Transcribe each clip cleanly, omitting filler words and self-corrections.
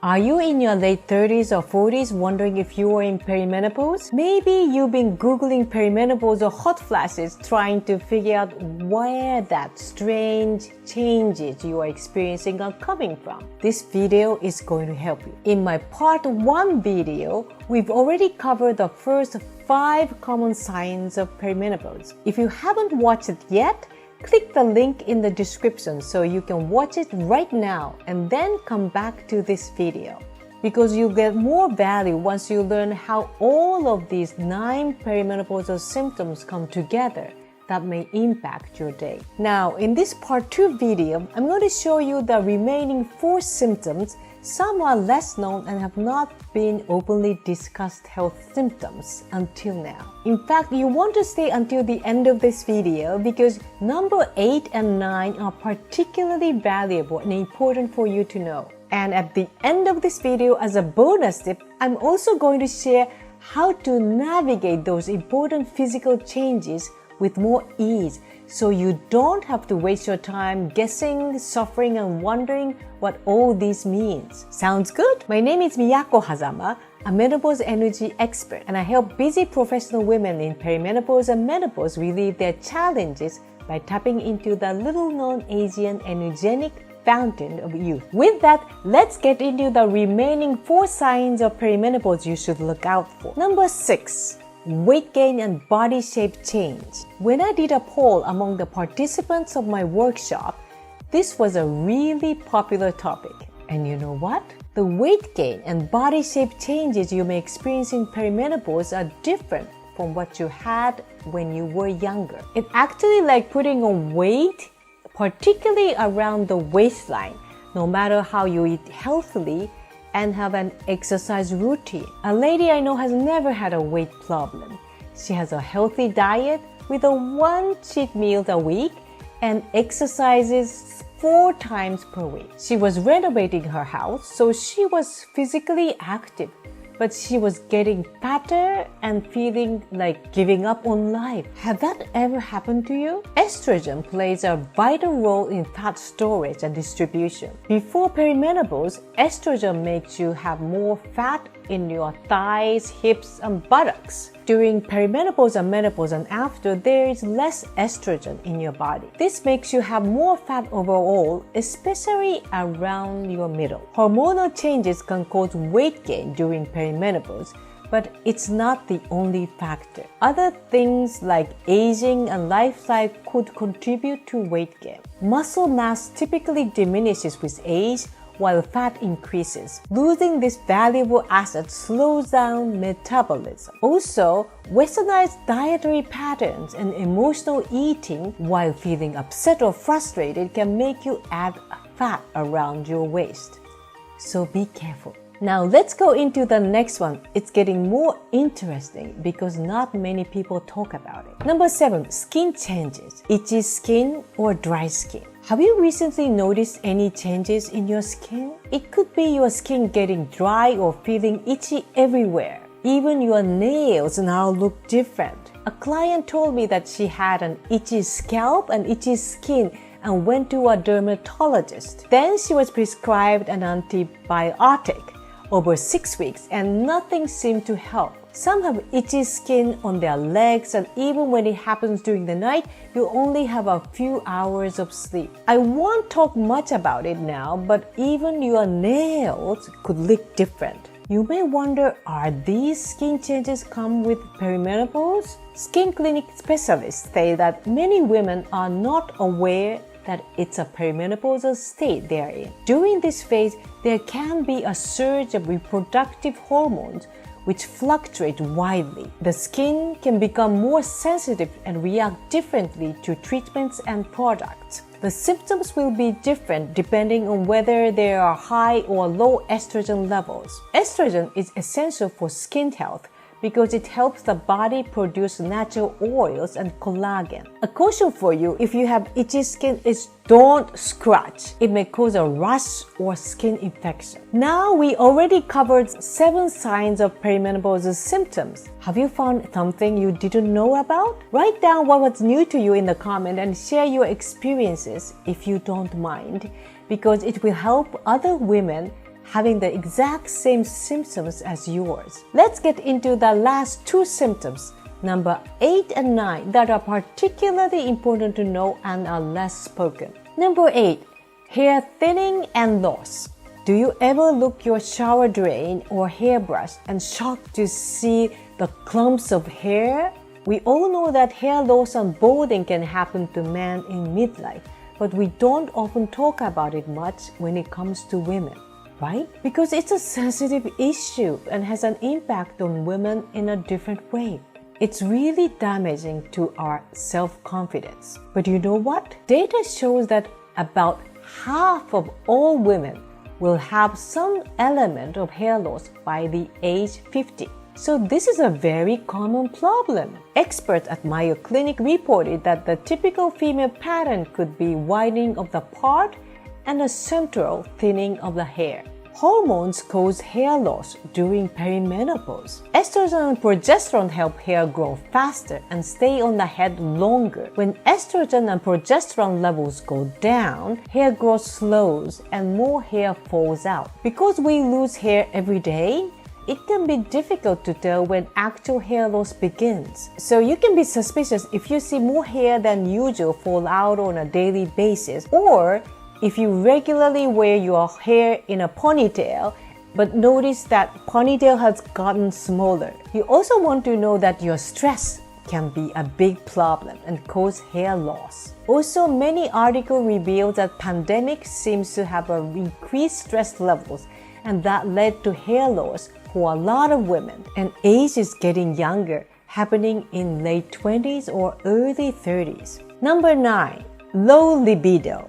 Are you in your late 30s or 40s wondering if you are in perimenopause? Maybe you've been Googling perimenopause or hot flashes trying to figure out where that strange changes you are experiencing are coming from. This video is going to help you. In my part 1 video, we've already covered the first 5 common signs of perimenopause. If you haven't watched it yet, click the link in the description so you can watch it right now and then come back to this video. Because you'll get more value once you learn how all of these 9 perimenopausal symptoms come together that may impact your day. Now, in this part 2 video, I'm going to show you the remaining 4 symptoms. Some are less known and have not been openly discussed health symptoms until now. In fact, you want to stay until the end of this video because number 8 and 9 are particularly valuable and important for you to know. And at the end of this video, as a bonus tip, I'm also going to share how to navigate those important physical changes with more ease, so you don't have to waste your time guessing, suffering, and wondering what all this means. Sounds good? My name is Miyako Hazama, a menopause energy expert, and I help busy professional women in perimenopause and menopause relieve their challenges by tapping into the little-known Asian energetic fountain of youth. With that, let's get into the remaining 4 signs of perimenopause you should look out for. Number 6. Weight gain and body shape change. When I did a poll among the participants of my workshop, this was a really popular topic. And you know what? The weight gain and body shape changes you may experience in perimenopause are different from what you had when you were younger. It's actually like putting on weight, particularly around the waistline, no matter how you eat healthily and have an exercise routine. A lady I know has never had a weight problem. She has a healthy diet with a 1 cheat meal a week and exercises 4 times per week. She was renovating her house, so she was physically active, but she was getting fatter and feeling like giving up on life. Have that ever happened to you? Estrogen plays a vital role in fat storage and distribution. Before perimenopause, estrogen makes you have more fat in your thighs, hips, and buttocks. During perimenopause and menopause and after, there is less estrogen in your body. This makes you have more fat overall, especially around your middle. Hormonal changes can cause weight gain during perimenopause, but it's not the only factor. Other things like aging and lifestyle could contribute to weight gain. Muscle mass typically diminishes with age, while fat increases. Losing this valuable asset slows down metabolism. Also, westernized dietary patterns and emotional eating while feeling upset or frustrated can make you add fat around your waist. So be careful. Now let's go into the next one. It's getting more interesting because not many people talk about it. Number 7, skin changes. Itchy skin or dry skin. Have you recently noticed any changes in your skin? It could be your skin getting dry or feeling itchy everywhere. Even your nails now look different. A client told me that she had an itchy scalp and itchy skin and went to a dermatologist. Then she was prescribed an antibiotic over 6 weeks and nothing seemed to help. Some have itchy skin on their legs, and even when it happens during the night, you only have a few hours of sleep. I won't talk much about it now, but even your nails could look different. You may wonder, are these skin changes come with perimenopause? Skin clinic specialists say that many women are not aware that it's a perimenopausal state they are in. During this phase, there can be a surge of reproductive hormones which fluctuate widely. The skin can become more sensitive and react differently to treatments and products. The symptoms will be different depending on whether there are high or low estrogen levels. Estrogen is essential for skin health because it helps the body produce natural oils and collagen. A caution for you if you have itchy skin is don't scratch. It may cause a rash or skin infection. Now we already covered 7 signs of perimenopausal symptoms. Have you found something you didn't know about? Write down what was new to you in the comment and share your experiences if you don't mind, because it will help other women having the exact same symptoms as yours. Let's get into the last two symptoms, number 8 and 9, that are particularly important to know and are less spoken. Number 8, hair thinning and loss. Do you ever look your shower drain or hairbrush and shocked to see the clumps of hair? We all know that hair loss and balding can happen to men in midlife, but we don't often talk about it much when it comes to women, right? Because it's a sensitive issue and has an impact on women in a different way. It's really damaging to our self-confidence. But you know what? Data shows that about half of all women will have some element of hair loss by the age 50. So this is a very common problem. Experts at Mayo Clinic reported that the typical female pattern could be widening of the part and a central thinning of the hair. Hormones cause hair loss during perimenopause. Estrogen and progesterone help hair grow faster and stay on the head longer. When estrogen and progesterone levels go down, hair growth slows and more hair falls out. Because we lose hair every day, it can be difficult to tell when actual hair loss begins. So you can be suspicious if you see more hair than usual fall out on a daily basis, or if you regularly wear your hair in a ponytail, but notice that ponytail has gotten smaller. You also want to know that your stress can be a big problem and cause hair loss. Also, many articles reveal that pandemic seems to have increased stress levels, and that led to hair loss for a lot of women. And age is getting younger, happening in late 20s or early 30s. Number 9, low libido.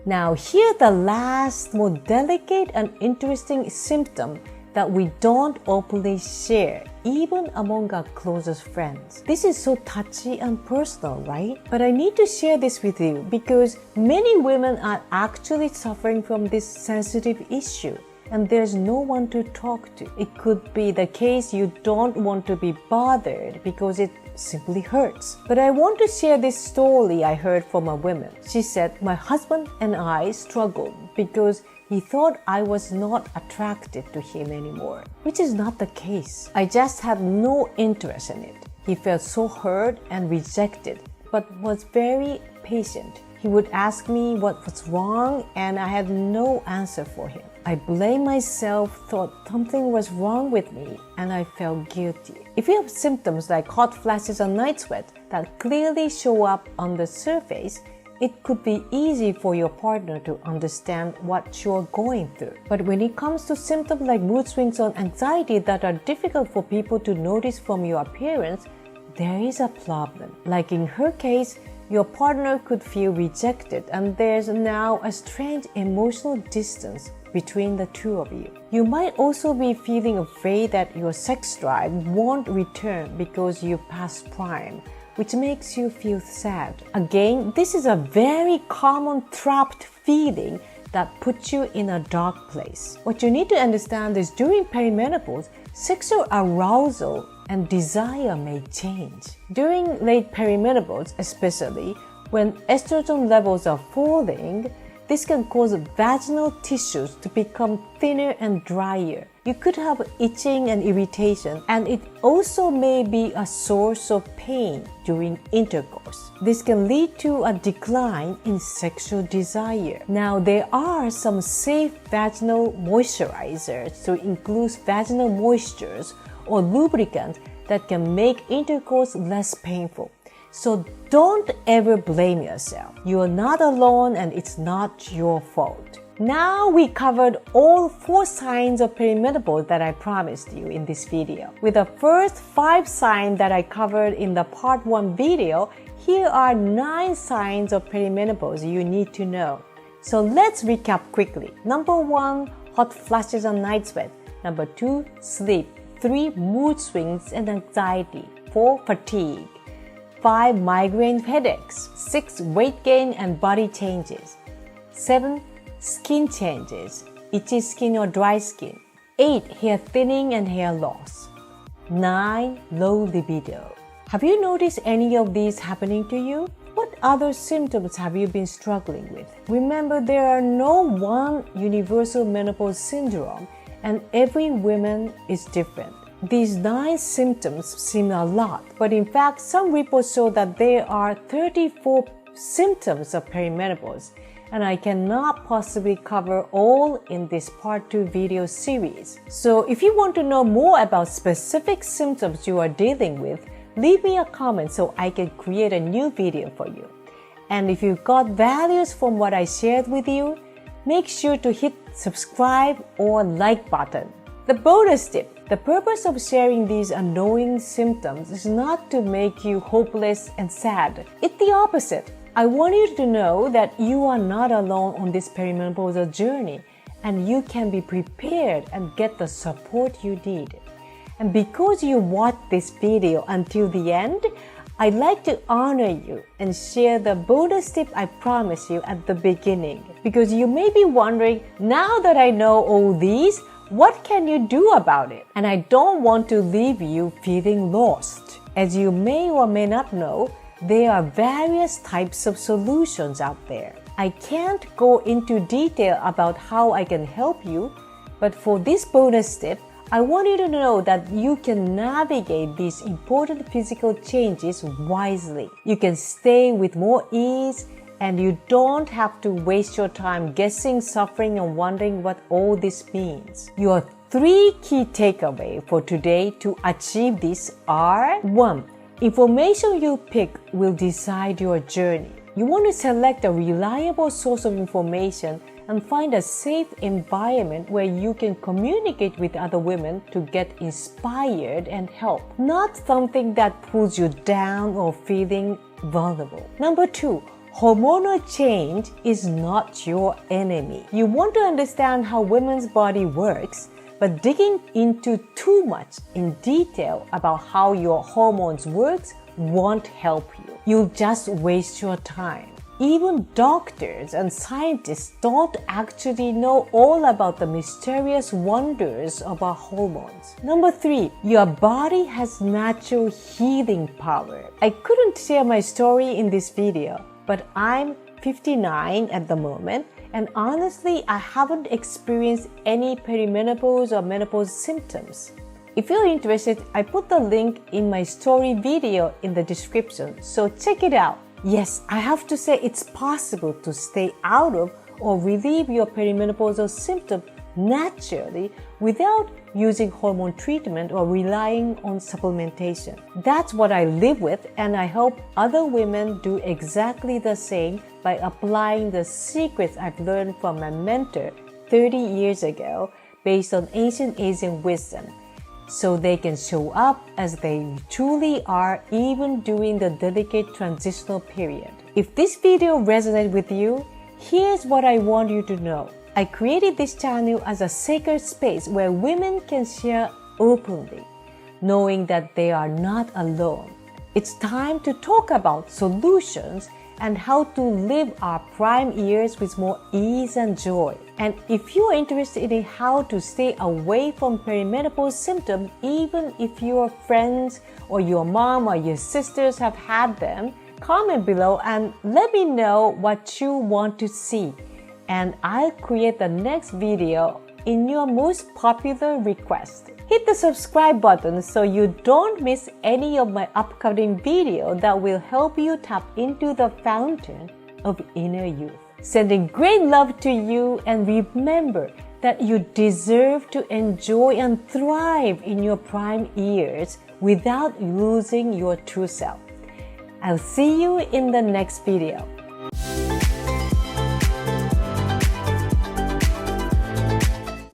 Now, here's the last, more delicate and interesting symptom that we don't openly share, even among our closest friends. This is so touchy and personal, right? But I need to share this with you because many women are actually suffering from this sensitive issue, and there's no one to talk to. It could be the case you don't want to be bothered because it simply hurts. But I want to share this story I heard from a woman. She said, "My husband and I struggled because he thought I was not attracted to him anymore," which is not the case. I just had no interest in it. He felt so hurt and rejected, but was very patient. He would ask me what was wrong, and I had no answer for him. I blamed myself, thought something was wrong with me, and I felt guilty. If you have symptoms like hot flashes and night sweat that clearly show up on the surface, it could be easy for your partner to understand what you're going through. But when it comes to symptoms like mood swings or anxiety that are difficult for people to notice from your appearance, there is a problem. Like in her case, your partner could feel rejected, and there's now a strange emotional distance between the two of you. You might also be feeling afraid that your sex drive won't return because you passed prime, which makes you feel sad. Again, this is a very common trapped feeling that puts you in a dark place. What you need to understand is during perimenopause, sexual arousal and desire may change. During late perimenopause, especially when estrogen levels are falling, this can cause vaginal tissues to become thinner and drier. You could have itching and irritation, and it also may be a source of pain during intercourse. This can lead to a decline in sexual desire. Now, there are some safe vaginal moisturizers to include vaginal moistures or lubricants that can make intercourse less painful. So don't ever blame yourself. You are not alone, and it's not your fault. Now we covered all 4 signs of perimenopause that I promised you in this video. With the first 5 signs that I covered in the part 1 video, here are 9 signs of perimenopause you need to know. So let's recap quickly. Number 1, hot flashes and night sweat. Number 2, sleep. 3, mood swings and anxiety. 4, fatigue. 5, migraine headaches. 6, weight gain and body changes. 7, skin changes, itchy skin or dry skin. 8, hair thinning and hair loss. 9, low libido. Have you noticed any of these happening to you? What other symptoms have you been struggling with? Remember, there are no one universal menopause syndrome, and every woman is different. These 9 symptoms seem a lot, but in fact, some reports show that there are 34 symptoms of perimenopause, and I cannot possibly cover all in this part 2 video series. So if you want to know more about specific symptoms you are dealing with, leave me a comment so I can create a new video for you. And if you got values from what I shared with you, make sure to hit subscribe or like button. The bonus tip: the purpose of sharing these annoying symptoms is not to make you hopeless and sad. It's the opposite. I want you to know that you are not alone on this perimenopausal journey, and you can be prepared and get the support you need. And because you watched this video until the end, I'd like to honor you and share the bonus tip I promised you at the beginning. Because you may be wondering, now that I know all these, what can you do about it? And I don't want to leave you feeling lost. As you may or may not know, there are various types of solutions out there. I can't go into detail about how I can help you, but for this bonus tip, I want you to know that you can navigate these important physical changes wisely. You can stay with more ease, and you don't have to waste your time guessing, suffering, and wondering what all this means. Your 3 key takeaways for today to achieve this are: 1. Information you pick will decide your journey. You want to select a reliable source of information and find a safe environment where you can communicate with other women to get inspired and help, not something that pulls you down or feeling vulnerable. Number 2, hormonal change is not your enemy. You want to understand how women's body works, but digging into too much in detail about how your hormones works won't help you. You'll just waste your time. Even doctors and scientists don't actually know all about the mysterious wonders of our hormones. Number 3, your body has natural healing power. I couldn't share my story in this video, but I'm 59 at the moment, and honestly, I haven't experienced any perimenopause or menopause symptoms. If you're interested, I put the link in my story video in the description, so check it out. Yes, I have to say it's possible to stay out of or relieve your perimenopausal symptom naturally without using hormone treatment or relying on supplementation. That's what I live with, and I hope other women do exactly the same by applying the secrets I've learned from my mentor 30 years ago based on ancient Asian wisdom, so they can show up as they truly are even during the delicate transitional period. If this video resonated with you, here's what I want you to know. I created this channel as a sacred space where women can share openly, knowing that they are not alone. It's time to talk about solutions and how to live our prime years with more ease and joy. And if you are interested in how to stay away from perimenopause symptoms, even if your friends or your mom or your sisters have had them, comment below and let me know what you want to see. And I'll create the next video in your most popular request. Hit the subscribe button so you don't miss any of my upcoming videos that will help you tap into the fountain of inner youth. Sending great love to you, and remember that you deserve to enjoy and thrive in your prime years without losing your true self. I'll see you in the next video.